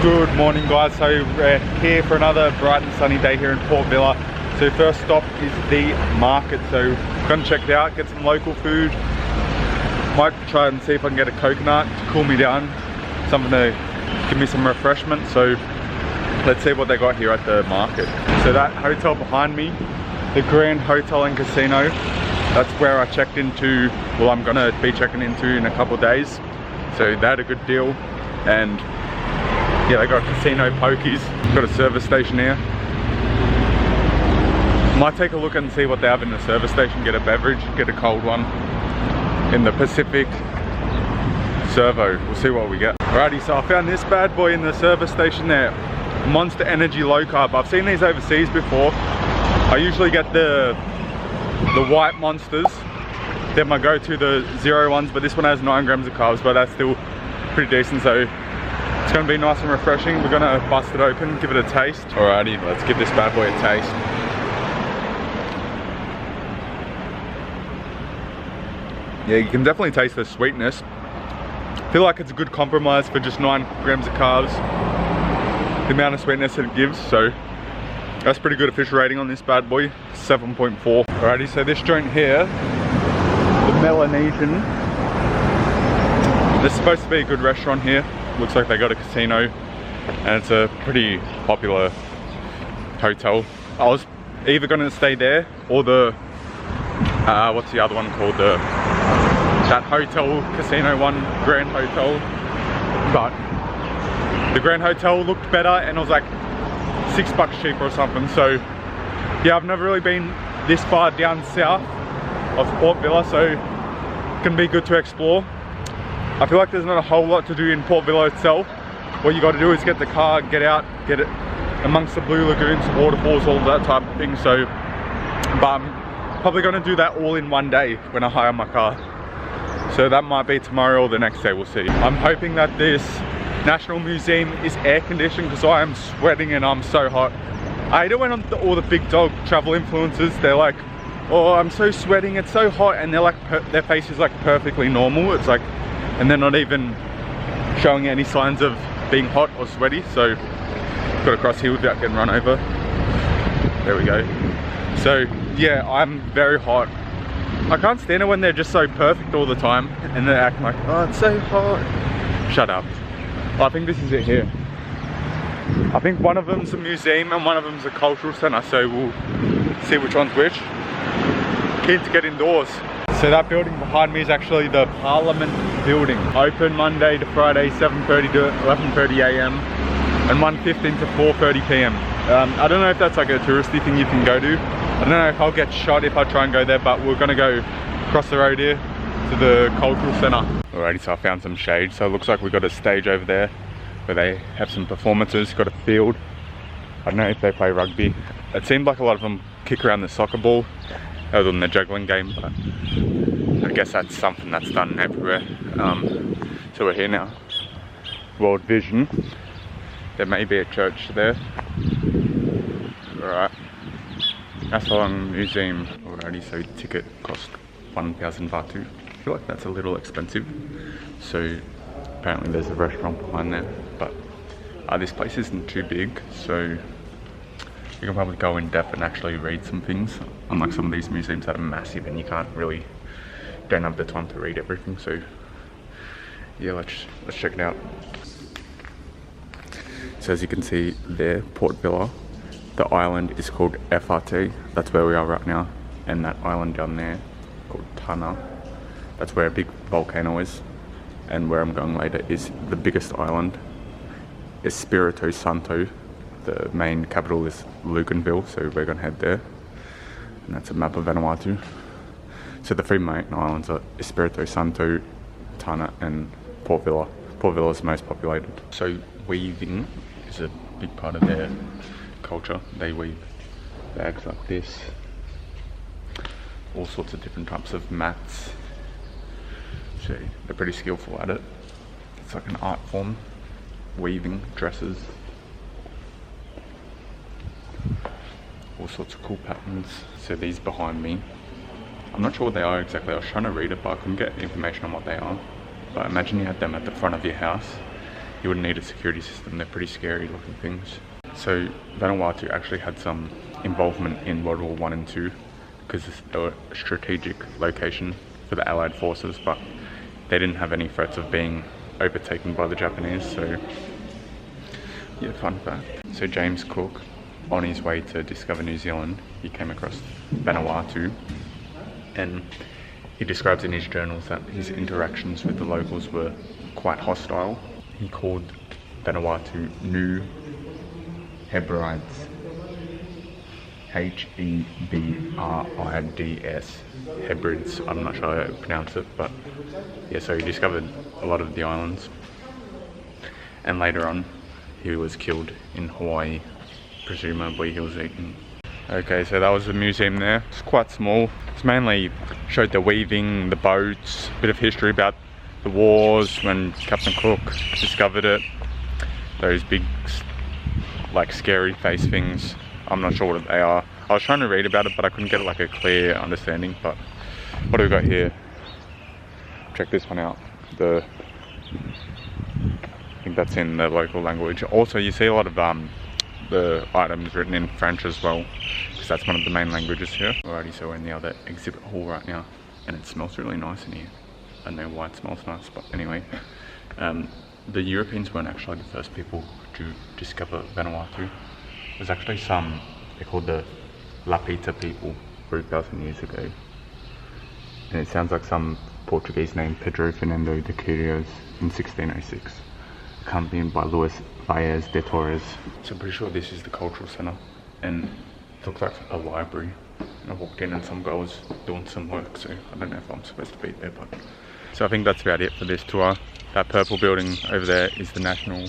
Good morning guys, so we're here for another bright and sunny day here in Port Vila. So first stop is the market, so gonna check it out, get some local food. Might try and see if I can get a coconut to cool me down, something to give me some refreshment. So let's see what they got here at the market. So that hotel behind me, the Grand Hotel and Casino, that's where I checked into, well I'm gonna be checking into in a couple of days. So they had a good deal, and yeah, they got casino pokies, got a service station here. Might take a look and see what they have in the service station, get a beverage, get a cold one in the Pacific Servo. We'll see what we get. Alrighty, so I found this bad boy in the service station there. Monster Energy Low Carb. I've seen these overseas before. I usually get the white monsters. They're my go-to, the zero ones, but this one has 9 grams of carbs, but that's still pretty decent. So it's gonna be nice and refreshing. We're gonna bust it open, give it a taste. Alrighty, let's give this bad boy a taste. Yeah, you can definitely taste the sweetness. I feel like it's a good compromise for just 9 grams of carbs. The amount of sweetness it gives, so that's pretty good official rating on this bad boy, 7.4. Alrighty, so this joint here, the Melanesian. This is supposed to be a good restaurant here. Looks like they got a casino, and it's a pretty popular hotel. I was either going to stay there or the what's the other one called, that hotel casino one, Grand Hotel, but the Grand Hotel looked better and it was like $6 cheaper or something. So yeah, I've never really been this far down south of Port Vila, so it can be good to explore. I feel like there's not a whole lot to do in Port Vila itself. What you got to do is get the car, get out, get it amongst the blue lagoons, waterfalls, all of that type of thing. So, but I'm probably going to do that all in one day when I hire my car. So that might be tomorrow or the next day, we'll see. I'm hoping that this National Museum is air conditioned because I am sweating and I'm so hot. I hate it when all the big dog travel influencers, they're like, oh, I'm so sweating, it's so hot, and they're like, their face is like perfectly normal. It's like, and they're not even showing any signs of being hot or sweaty. So got to cross here without getting run over. There we go. So yeah, I'm very hot. I can't stand it when they're just so perfect all the time and they're acting like, oh, it's so hot. Shut up. Well, I think this is it here. I think one of them's a museum and one of them's a cultural centre, so we'll see which one's which. Keen to get indoors. So that building behind me is actually the Parliament building. Open Monday to Friday, 7:30 to 11:30 AM and 1:15 to 4:30 PM. I don't know if that's like a touristy thing you can go to. I don't know if I'll get shot if I try and go there, but we're gonna go across the road here to the cultural centre. Alrighty, so I found some shade. So it looks like we've got a stage over there where they have some performances, got a field. I don't know if they play rugby. It seemed like a lot of them kick around the soccer ball other than the juggling game, but I guess that's something that's done everywhere. So we're here now. World Vision. There may be a church there. Alright. National Museum. Alrighty, so ticket cost 1,000 Vanuatu. I feel like that's a little expensive. So apparently there's a restaurant behind there, but this place isn't too big, so you can probably go in depth and actually read some things. Unlike some of these museums that are massive and you don't have the time to read everything. So yeah, let's check it out. So as you can see there, Port Vila, the island is called FRT. That's where we are right now. And that island down there called Tana, that's where a big volcano is. And where I'm going later is the biggest island, Espirito Santo. The main capital is Luganville, so we're gonna head there. And that's a map of Vanuatu. So the 3 main islands are Espirito Santo, Tana and Port Vila. Port Vila is the most populated. So weaving is a big part of their culture. They weave bags like this, all sorts of different types of mats. So they're pretty skillful at it. It's like an art form, weaving dresses. All sorts of cool patterns. So these behind me, I'm not sure what they are exactly. I was trying to read it, but I couldn't get information on what they are. But imagine you had them at the front of your house you wouldn't need a security system. They're pretty scary looking things. So Vanuatu actually had some involvement in World War I and II because they were a strategic location for the Allied forces, but they didn't have any threats of being overtaken by the Japanese. So yeah, fun fact. So James Cook, on his way to discover New Zealand, he came across Vanuatu, and he describes in his journals that his interactions with the locals were quite hostile. He called Vanuatu New Hebrides, Hebrids, Hebrids. I'm not sure how to pronounce it, but yeah, so he discovered a lot of the islands, and later on he was killed in Hawaii. Presumably he was eaten. Okay, so that was the museum there. It's quite small. It's mainly showed the weaving, the boats, a bit of history about the wars when Captain Cook discovered it. Those big, like, scary face things. I'm not sure what they are. I was trying to read about it, but I couldn't get like a clear understanding. But what do we got here? Check this one out. I think that's in the local language. Also, you see a lot of the items written in French as well, because that's one of the main languages here. Alrighty, so we're in the other exhibit hall right now, and it smells really nice in here. I don't know why it smells nice, but anyway. The Europeans weren't actually the first people to discover Vanuatu. There's actually some, they're called the Lapita people, 3,000 years ago. And it sounds like some Portuguese named Pedro Fernando de Queiroz in 1606, accompanied by Luis Baez de Torres. So I'm pretty sure this is the cultural center, and it looks like a library. And I walked in and some guy was doing some work, so I don't know if I'm supposed to be there, but... So I think that's about it for this tour. That purple building over there is the National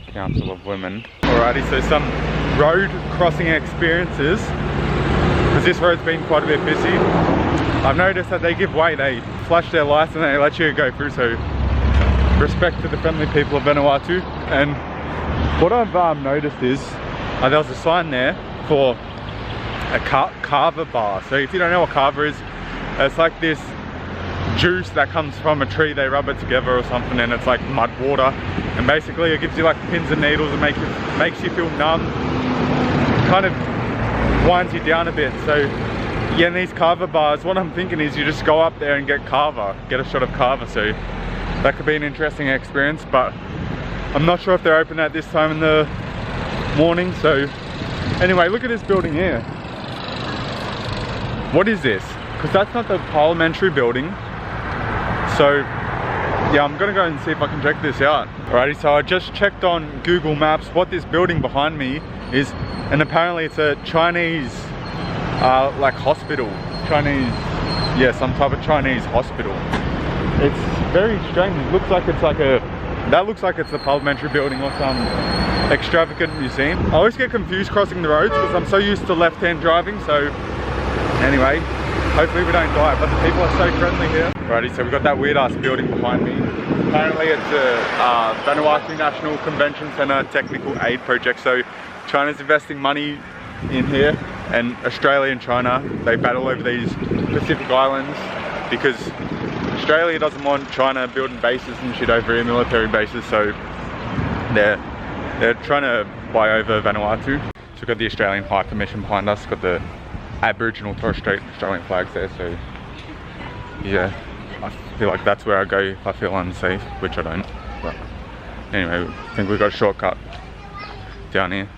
Council of Women. Alrighty, so some road crossing experiences, because this road's been quite a bit busy. I've noticed that they give way, they flash their lights and they let you go through, so respect to the friendly people of Vanuatu. And what I've noticed is there was a sign there for a kava bar. So if you don't know what kava is, it's like this juice that comes from a tree, they rub it together or something, and it's like mud water, and basically it gives you like pins and needles and makes you feel numb, kind of winds you down a bit. So yeah, in these kava bars, what I'm thinking is you just go up there and get kava, get a shot of kava. So that could be an interesting experience, but I'm not sure if they're open at this time in the morning. So anyway, look at this building here. What is this? Because that's not the parliamentary building. So yeah, I'm gonna go and see if I can check this out. Alrighty, so I just checked on Google Maps what this building behind me is, and apparently it's a Chinese like hospital. Some type of Chinese hospital. It's very strange. It looks like it's like that looks like it's the parliamentary building or some extravagant museum. I always get confused crossing the roads because I'm so used to left-hand driving. So anyway, hopefully we don't die, but the people are so friendly here. Alrighty, so we've got that weird ass building behind me. Apparently it's a Vanuatu National Convention Center Technical Aid Project. So China's investing money in here, and Australia and China, they battle over these Pacific Islands because Australia doesn't want China building bases and shit over here, military bases, so they're trying to buy over Vanuatu. So we've got the Australian High Commission behind us, got the Aboriginal Torres Strait Australian flags there, so yeah, I feel like that's where I go if I feel unsafe, which I don't. But anyway, I think we've got a shortcut down here,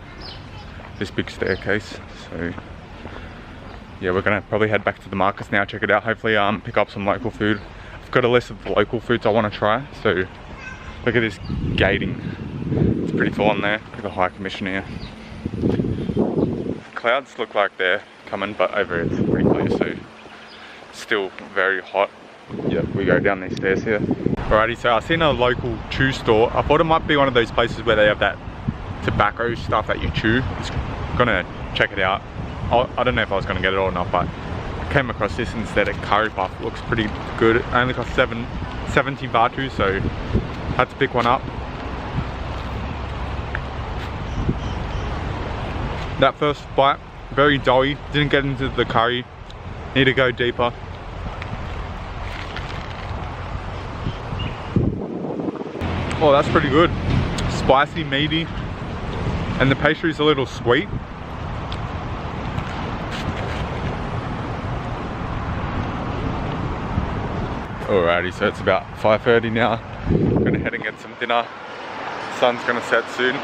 this big staircase. So yeah, we're gonna probably head back to the markets now, check it out, hopefully pick up some local food. I've got a list of the local foods I want to try. So look at this gating, it's pretty full on there. Look at the High Commission here. Clouds look like they're coming, but over here it's pretty clear, so still very hot. Yeah, we go down these stairs here. Alrighty, so I've seen a local chew store. I thought it might be one of those places where they have that tobacco stuff that you chew. Just gonna check it out. I don't know if I was gonna get it or not, but I came across this instead. A curry puff, looks pretty good. It only cost 70 Vanuatu, so had to pick one up. That first bite, very doughy, didn't get into the curry, need to go deeper. Oh, that's pretty good. Spicy, meaty, and the pastry's a little sweet. Alrighty, so it's about 5:30 now. I'm gonna head and get some dinner. Sun's gonna set soon.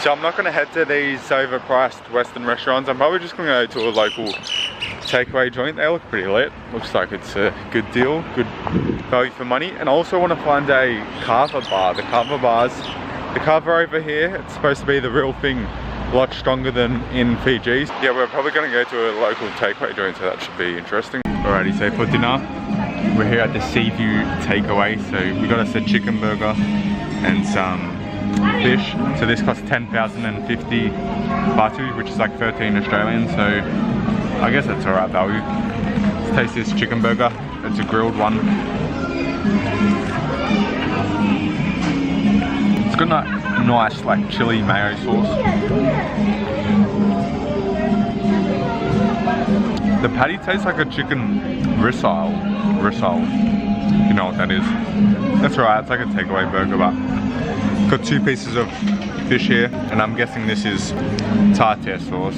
So I'm not gonna head to these overpriced Western restaurants. I'm probably just gonna go to a local takeaway joint. They look pretty lit. Looks like it's a good deal, good value for money. And I also want to find a kava bar. The kava over here, it's supposed to be the real thing, a lot stronger than in Fiji's. Yeah, we're probably gonna go to a local takeaway joint, so that should be interesting. Alrighty, so for dinner, we're here at the Seaview Takeaway. So we got us a chicken burger and some fish. So this costs 10,050 Vanuatu, which is like 13 Australian. So I guess that's alright value. Let's taste this chicken burger. It's a grilled one. It's got a nice like chili mayo sauce. The patty tastes like a chicken rissole. You know what that is. That's right, it's like a takeaway burger, but got 2 pieces of fish here, and I'm guessing this is tartare sauce.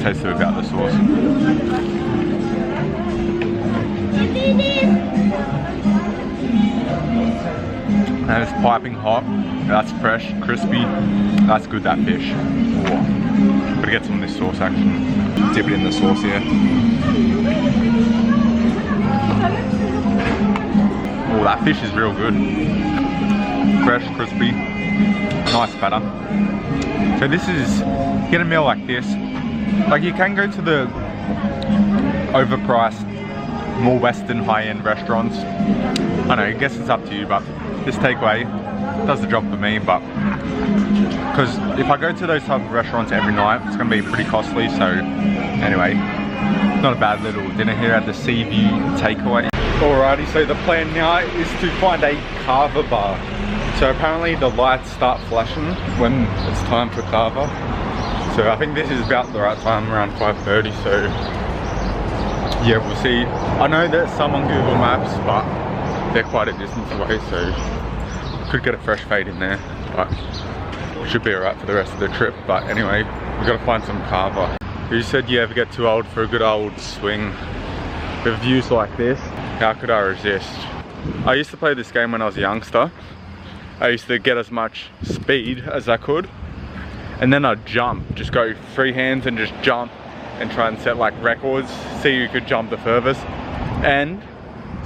Taste a bit about the sauce. And it's piping hot. That's fresh, crispy. That's good, that fish. Whoa. Gotta get some of this sauce action. Dip it in the sauce here. Oh, that fish is real good. Fresh, crispy, nice batter. So this is, get a meal like this. Like you can go to the overpriced, more Western high-end restaurants. I don't know, I guess it's up to you, but this takeaway does the job for me. But because if I go to those type of restaurants every night, it's gonna be pretty costly. So anyway, not a bad little dinner here at the Seaview Takeaway. Alrighty, so the plan now is to find a kava bar. So apparently the lights start flashing when it's time for kava. So I think this is about the right time, around 5:30. So yeah, we'll see. I know there's some on Google Maps, but they're quite a distance away, so could get a fresh fade in there, but should be alright for the rest of the trip. But anyway, we've got to find some kava. You said you ever get too old for a good old swing with views like this? How could I resist? I used to play this game when I was a youngster. I used to get as much speed as I could, and then I'd jump, just go free hands and just jump and try and set like records, see who could jump the furthest. And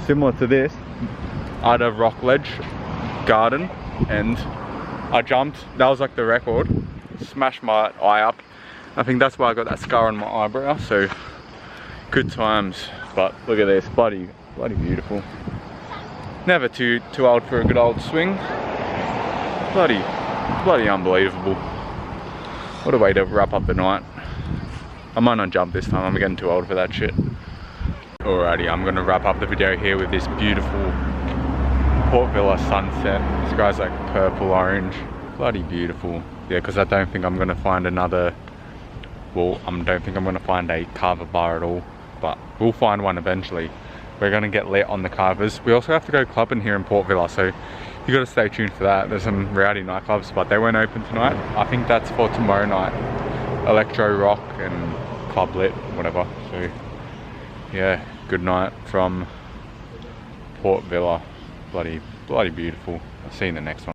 similar to this, I had a rock ledge garden and I jumped, that was like the record, smashed my eye up. I think that's why I got that scar on my eyebrow. So good times. But look at this, bloody beautiful. Never too old for a good old swing. Bloody unbelievable. What a way to wrap up the night. I might not jump this time, I'm getting too old for that shit. Alrighty, I'm gonna wrap up the video here with this beautiful Port Vila sunset. This guy's like purple orange, bloody beautiful. Yeah, because I don't think I'm gonna find another, well, I don't think I'm gonna find a kava bar at all, but we'll find one eventually. We're gonna get lit on the kavas. We also have to go clubbing here in Port Vila, so you gotta stay tuned for that. There's some rowdy nightclubs, but they weren't open tonight. I think that's for tomorrow night. Electro rock and club lit, whatever. So yeah, good night from Port Vila. Bloody beautiful. I'll see you in the next one.